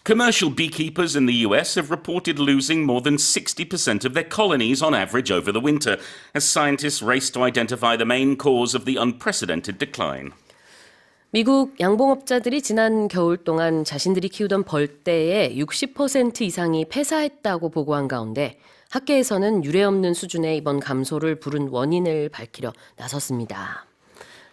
Commercial beekeepers in the US have reported losing more than 60% of their colonies on average over the winter, as scientists race to identify the main cause of the unprecedented decline. 미국 양봉업자들이 지난 겨울 동안 자신들이 키우던 벌떼의 60% 이상이 폐사했다고 보고한 가운데 학계에서는 유례없는 수준의 이번 감소를 부른 원인을 밝히려 나섰습니다.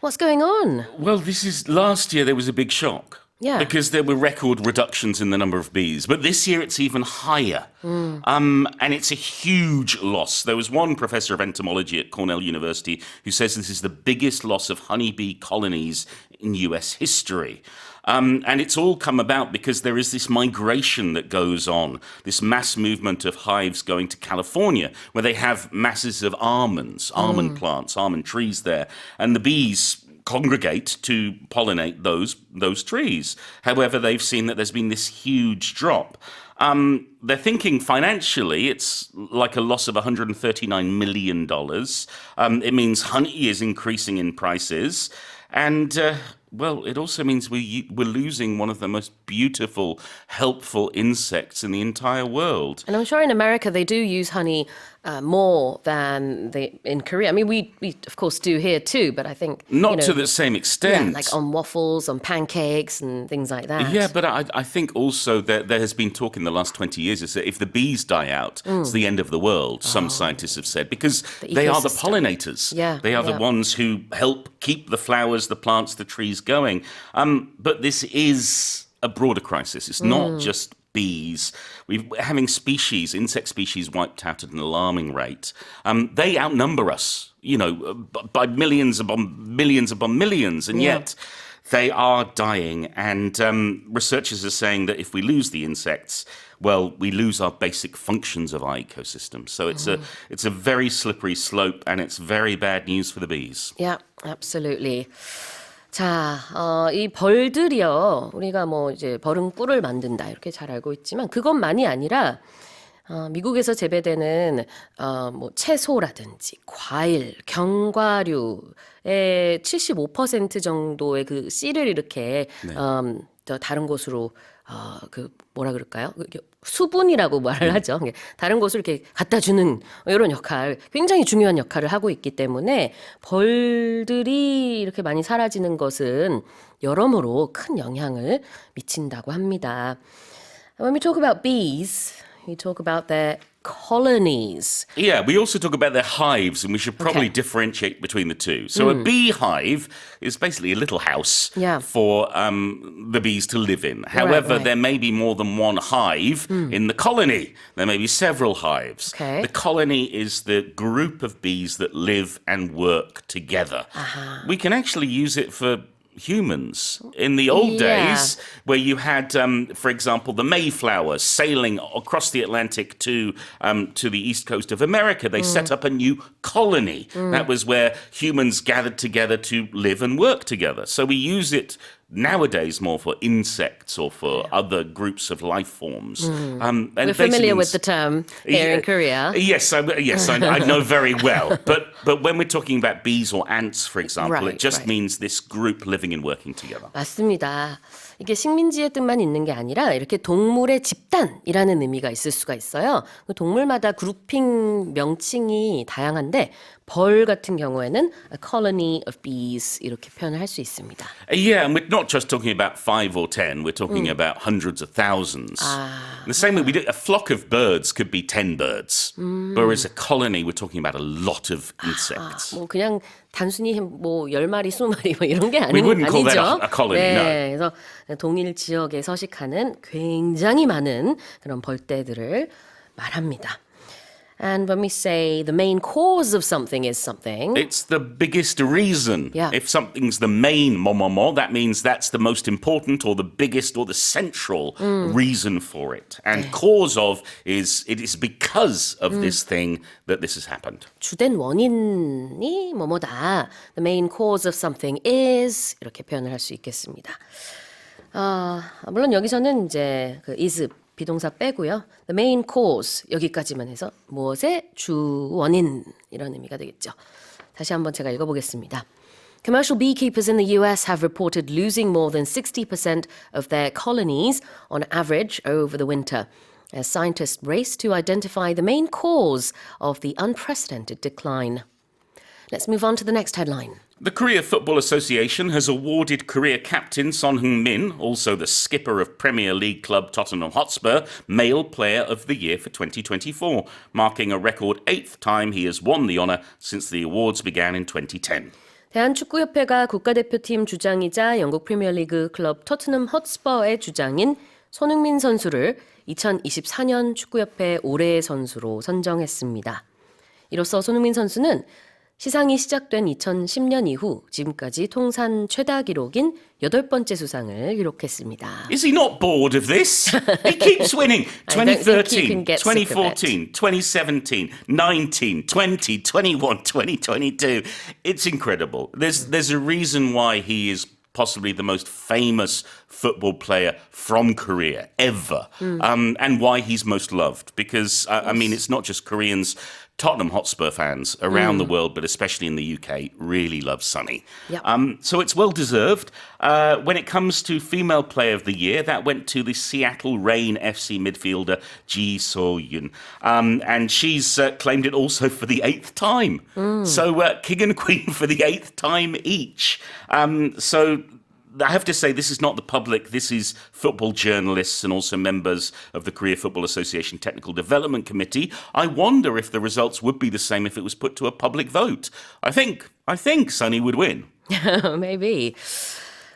What's going on? Well, last year there was a big shock. Yeah. Because there were record reductions in the number of bees. But this year it's even higher. And it's a huge loss. There was one professor of entomology at Cornell University who says this is the biggest loss of honeybee colonies in US history. And it's all come about because there is this migration that goes on, this mass movement of hives going to California, where they have masses of almond plants, almond trees there. And the bees congregate to pollinate those trees. However, they've seen that there's been this huge drop. They're thinking financially, it's like a loss of $139 million. It means honey is increasing in prices. And, well, it also means we're losing one of the most beautiful, helpful insects in the entire world. And I'm sure in America they do use honey more than in Korea. I mean, we of course do here too, but I think not to the same extent. Yeah, like on waffles, on pancakes, and things like that. Yeah, but I think also that there has been talk in the last 20 years is that if the bees die out, it's the end of the world. Some scientists have said because they are the pollinators. Yeah, they are the ones who help keep the flowers, the plants, the trees going. But this is a broader crisis. It's not just bees. We're having insect species wiped out at an alarming rate. They outnumber us, by millions upon millions, and yet they are dying. And researchers are saying that if we lose the insects, well, we lose our basic functions of our ecosystem. So it's a very slippery slope, and it's very bad news for the bees. Yeah, absolutely. 자, 이 벌들이요. 우리가 이제 벌은 꿀을 만든다 이렇게 잘 알고 있지만 그것만이 아니라 미국에서 재배되는 채소라든지 과일, 견과류의 75% 정도의 그 씨를 이렇게 다른 곳으로 뭐라 그럴까요? 수분이라고 말을 하죠. 다른 곳으로 이렇게 갖다 주는 이런 역할, 굉장히 중요한 역할을 하고 있기 때문에 벌들이 이렇게 많이 사라지는 것은 여러모로 큰 영향을 미친다고 합니다. When we talk about bees, we talk about their colonies. Yeah, we also talk about their hives, and we should probably differentiate between the two. So a beehive is basically a little house for the bees to live in. However, there may be more than one hive in the colony. There may be several hives. Okay. The colony is the group of bees that live and work together. We can actually use it for humans. In the old days, where you had, for example, the Mayflower sailing across the Atlantic to the east coast of America, they set up a new colony. That was where humans gathered together to live and work together. So we use it nowadays more for insects or for other groups of life forms. And we're familiar with the term here in Korea. Yes, I know very well. But when we're talking about bees or ants, for example, it just means this group living and working together. 맞습니다. 이게 식민지의 뜻만 있는 게 아니라 이렇게 동물의 집단이라는 의미가 있을 수가 있어요. 동물마다 그룹핑 명칭이 다양한데 벌 같은 경우에는 a colony of bees 이렇게 표현을 할 수 있습니다. Yeah, and we're not just talking about 5 or 10. We're talking about hundreds of thousands. The same way a flock of birds could be 10 birds, whereas a colony we're talking about a lot of insects. 그냥 단순히 10마리, 20마리 이런 게 We wouldn't call 아니죠. that a colony, no. 그래서 동일 지역에 서식하는 굉장히 많은 그런 벌떼들을 말합니다. And when we say the main cause of something is something, it's the biggest reason. Yeah. If something's the main that means that's the most important or the biggest or the central reason for it. And cause of it is because of this thing that this has happened. 주된 원인이 뭐뭐다. The main cause of something is 이렇게 표현을 할 수 있겠습니다. 물론 여기서는 이제 그 is 비동사 빼고요. The main cause 여기까지만 해서 무엇의 주 원인 이런 의미가 되겠죠. 다시 한번 제가 읽어보겠습니다. Commercial beekeepers in the US have reported losing more than 60% of their colonies on average over the winter, as scientists race to identify the main cause of the unprecedented decline. Let's move on to the next headline. The Korea Football Association has awarded Korea captain Son Heung-min, also the skipper of Premier League club Tottenham Hotspur, Male Player of the Year for 2024, marking a record 8th time he has won the honour since the awards began in 2010. 대한축구협회가 국가대표팀 주장이자 영국 프리미어리그 클럽 토트넘 헛스퍼의 주장인 손흥민 선수를 2024년 축구협회 올해의 선수로 선정했습니다. 이로써 손흥민 선수는 시상이 시작된 2010년 이후 지금까지 통산 최다 기록인 8번째 수상을 기록했습니다. Is he not bored of this? He keeps winning. 2013, 2014, 2017, 19, 20, 21, 2022. It's incredible. There's a reason why he is possibly the most famous football player from Korea ever, and why he's most loved. Because, I mean, it's not just Koreans. Tottenham Hotspur fans around the world, but especially in the UK, really love Sonny. Yep. So it's well-deserved. When it comes to Female Player of the Year, that went to the Seattle Reign FC midfielder Ji So-yoon. And she's claimed it also for the 8th time. So King and Queen for the 8th time each. So I have to say, this is not the public. This is football journalists and also members of the Korea Football Association Technical Development Committee. I wonder if the results would be the same if it was put to a public vote. I think Sonny would win. Maybe.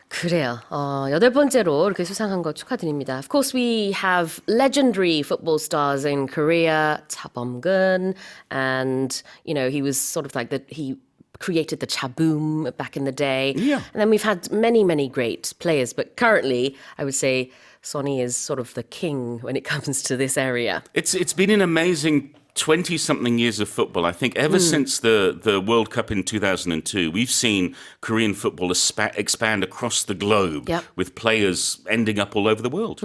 그래요. 8번째로 이렇게 수상한 거 축하드립니다. Of course, we have legendary football stars in Korea, Cha Bum-gun, and, you know, he was sort of like he created the chaboom back in the day. Yeah. And then we've had many, many great players. But currently, I would say Sonny is sort of the king when it comes to this area. It's been an amazing 20-something years of football. I think ever since the World Cup in 2002, we've seen Korean football expand across the globe Yep. with players ending up all over the world.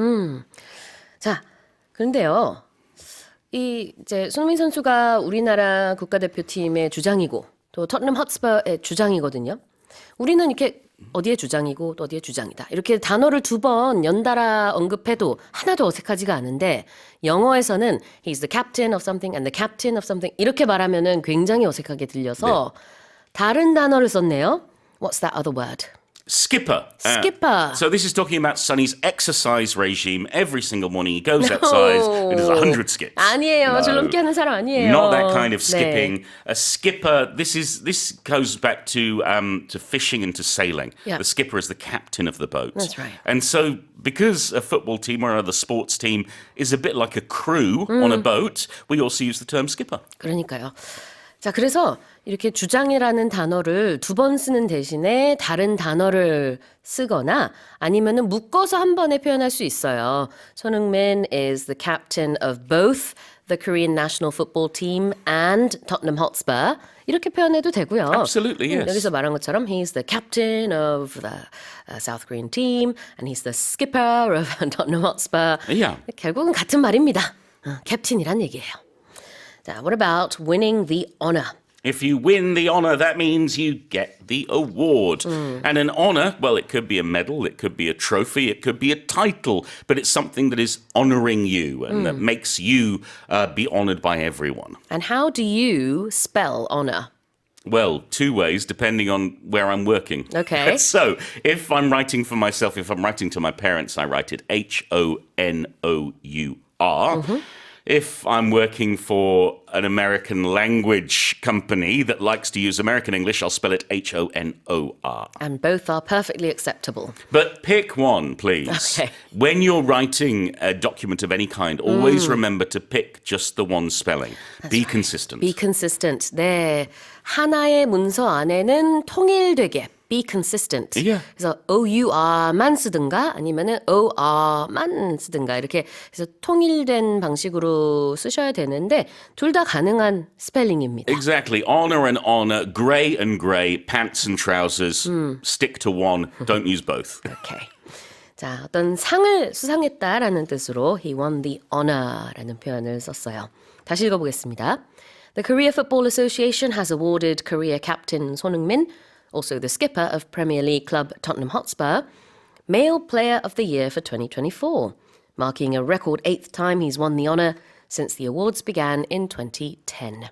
자, 그런데요. 이제 손흥민 선수가 우리나라 국가대표팀의 주장이고 또 토트넘 핫스퍼의 주장이거든요. 우리는 이렇게 어디의 주장이고 또 어디의 주장이다. 이렇게 단어를 2번 연달아 언급해도 하나도 어색하지가 않은데 영어에서는 he's the captain of something and the captain of something 이렇게 말하면은 굉장히 어색하게 들려서 다른 단어를 썼네요. What's that other word? Skipper. Skipper. So this is talking about Sonny's exercise regime. Every single morning he goes outside and does 100 skips. 아니에요. 줄넘기 하는 사람 아니에요. Not that kind of 네. skipping. A skipper, this goes back to fishing and to sailing. Yeah. The skipper is the captain of the boat. That's right. And so because a football team or other sports team is a bit like a crew on a boat, we also use the term skipper. 그러니까요. 자, 그래서 이렇게 주장이라는 단어를 2번 쓰는 대신에 다른 단어를 쓰거나 아니면은 묶어서 한 번에 표현할 수 있어요. 손흥민 is the captain of both the Korean national football team and Tottenham Hotspur. 이렇게 표현해도 되고요. Absolutely, yes. 여기서 말한 것처럼 he's the captain of the South Korean team and he's the skipper of Tottenham Hotspur. Yeah. 결국은 같은 말입니다. 캡틴이란 얘기예요. 자, what about winning the honor? If you win the honour, that means you get the award. And an honour, well, it could be a medal, it could be a trophy, it could be a title, but it's something that is honouring you and that makes you be honoured by everyone. And how do you spell honor? Well, 2 ways, depending on where I'm working. Okay. So, if I'm writing for myself, if I'm writing to my parents, I write it Honour. If I'm working for an American language company that likes to use American English, I'll spell it Honor. And both are perfectly acceptable. But pick one, please. Okay. When you're writing a document of any kind, always remember to pick just the one spelling. Be consistent. Be consistent. 네. 하나의 문서 안에는 통일되게 be consistent. Yeah. 그래서 OUR만 쓰든가 아니면은 OR만 쓰든가 이렇게 해서 통일된 방식으로 쓰셔야 되는데 둘 다 가능한 스펠링입니다. Exactly. Honor and honor, grey and grey, pants and trousers. Stick to one. Don't use both. Okay. 자, 어떤 상을 수상했다라는 뜻으로 he won the honor라는 표현을 썼어요. 다시 읽어보겠습니다. The Korea Football Association has awarded Korea captain Son Heung-min also the skipper of Premier League club Tottenham Hotspur, Male Player of the Year for 2024, marking a record 8th time he's won the honour since the awards began in 2010.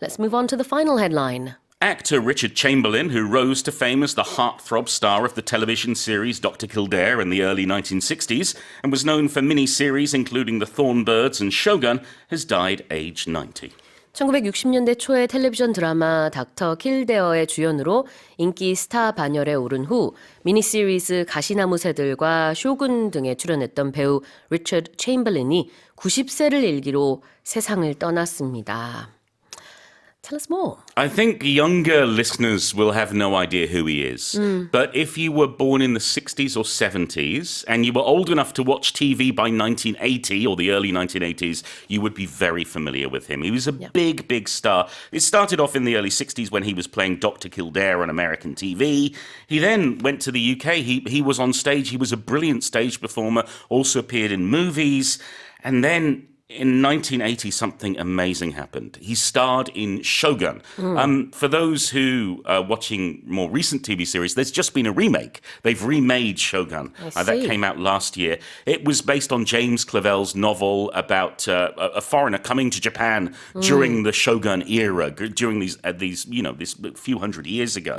Let's move on to the final headline. Actor Richard Chamberlain, who rose to fame as the heartthrob star of the television series Dr. Kildare in the early 1960s and was known for mini-series including The Thornbirds and Shogun, has died aged 90. 1960년대 초에 텔레비전 드라마 닥터 킬데어의 주연으로 인기 스타 반열에 오른 후 미니시리즈 가시나무 새들과 쇼군 등에 출연했던 배우 리처드 체임벌린이 90세를 일기로 세상을 떠났습니다. Tell us more. I think younger listeners will have no idea who he is. But if you were born in the 60s or 70s and you were old enough to watch TV by 1980 or the early 1980s, you would be very familiar with him. He was a big, big star. It started off in the early 60s when he was playing Dr. Kildare on American TV. He then went to the UK. He was on stage. He was a brilliant stage performer, also appeared in movies. And then in 1980, something amazing happened. He starred in Shogun. For those who are watching more recent TV series, there's just been a remake. They've remade Shogun. That came out last year. It was based on James Clavell's novel about a foreigner coming to Japan during the Shogun era, during these this few hundred years ago.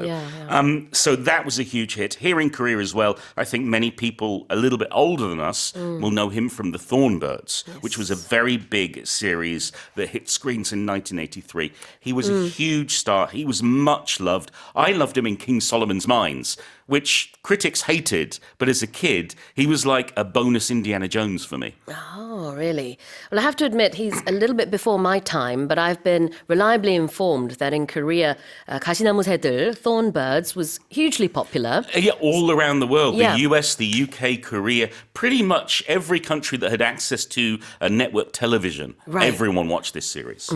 So that was a huge hit. Here in Korea as well, I think many people a little bit older than us will know him from The Thornbirds, which was a very big series that hit screens in 1983. He was a huge star. He was much loved. I loved him in King Solomon's Mines, which critics hated, but as a kid, he was like a bonus Indiana Jones for me. Oh, really? Well, I have to admit, he's a little bit before my time, but I've been reliably informed that in Korea, 가시나무 새들, Thornbirds, was hugely popular. Yeah, all around the world. Yeah. The US, the UK, Korea, pretty much every country that had access to a network television, everyone watched this series.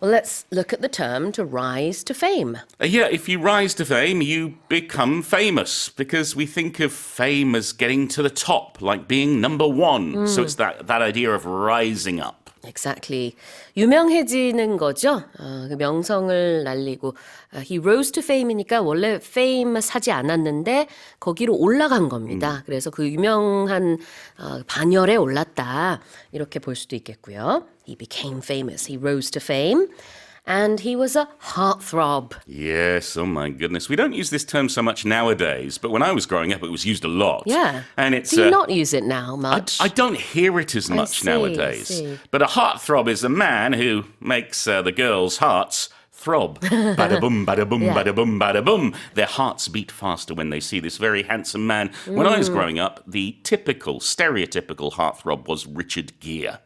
Well, let's look at the term to rise to fame. If you rise to fame, you become famous because we think of fame as getting to the top, like being number one. So it's that idea of rising up. Exactly. 유명해지는 거죠. 그 명성을 날리고 he rose to fame이니까 원래 fame 사지 않았는데 거기로 올라간 겁니다. 그래서 그 유명한 반열에 올랐다. 이렇게 볼 수도 있겠고요. He became famous. He rose to fame. And he was a heartthrob. Yes, oh my goodness. We don't use this term so much nowadays, but when I was growing up, it was used a lot. Yeah. And it's, Do you not use it now much? I don't hear it as much nowadays. But a heartthrob is a man who makes the girls' hearts throb. Bada boom, bada boom, bada boom, bada boom. Their hearts beat faster when they see this very handsome man. When I was growing up, the typical, stereotypical heartthrob was Richard Gere.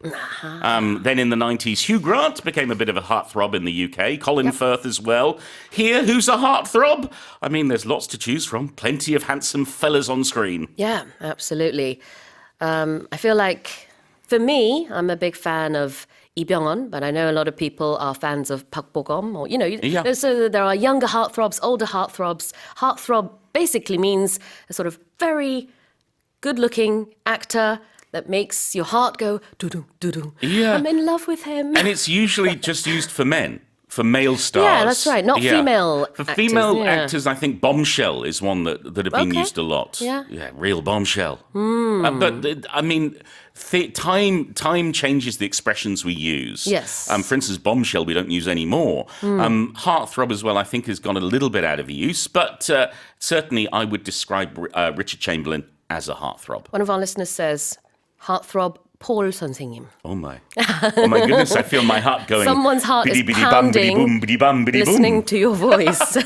Then in the 90s, Hugh Grant became a bit of a heartthrob in the UK. Colin Firth as well. Here, who's a heartthrob? I mean, there's lots to choose from. Plenty of handsome fellas on screen. Yeah, absolutely. I feel like, for me, I'm a big fan of Lee Byung-hun, but I know a lot of people are fans of Park Bo-gum, or so there are younger heartthrobs, older heartthrobs. Heartthrob basically means a sort of very good-looking actor that makes your heart go doo-doo, doo-doo. Yeah. I'm in love with him. And it's usually just used for men. For male stars. Yeah, that's right. Not female For actors. female actors, I think Bombshell is one that have been used a lot. Yeah, real bombshell. But I mean, time changes the expressions we use. Yes. For instance, bombshell we don't use anymore. Heartthrob as well, I think, has gone a little bit out of use. But certainly I would describe Richard Chamberlain as a heartthrob. One of our listeners says, heartthrob Paul 선생님. Oh my goodness, I feel my heart going. Someone's heart is pounding listening to your voice.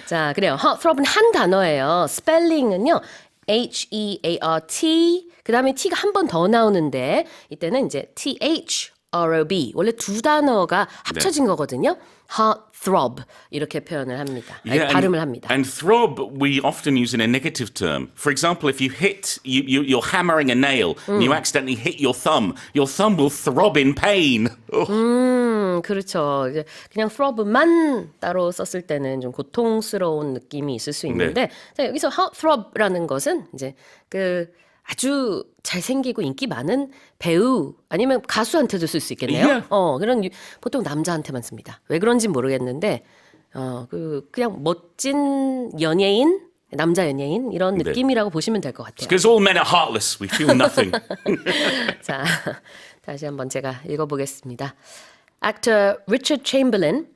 자, 그래요. heartthrob은 한 단어예요. 스펠링은요. H-E-A-R-T 그 다음에 T가 한 번 더 나오는데 이때는 이제 T-H-R-O-B 원래 두 단어가 합쳐진 거거든요. heartthrob 이렇게 표현을 합니다. 발음을 합니다. And throb we often use in a negative term. For example, if you're hammering a nail and you accidentally hit your thumb will throb in pain. 그렇죠. 그냥 throb만 따로 썼을 때는 좀 고통스러운 느낌이 있을 수 있는데 자, 여기서 heartthrob라는 것은 이제 그 아주 잘생기고 인기 많은 배우 아니면 가수한테도 쓸 수 있겠네요. Yeah. 그런 보통 남자한테만 씁니다. 왜 그런지 모르겠는데 그냥 멋진 연예인, 남자 연예인 이런 느낌이라고 보시면 될 것 같아요. Because all men are heartless. We feel nothing. 자, 다시 한번 제가 읽어보겠습니다. Actor Richard Chamberlain,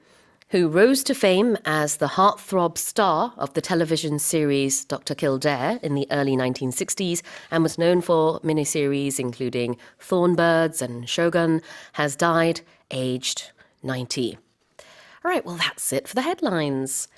who rose to fame as the heartthrob star of the television series Dr. Kildare in the early 1960s and was known for miniseries including Thornbirds and Shogun, has died aged 90. All right, well, that's it for the headlines.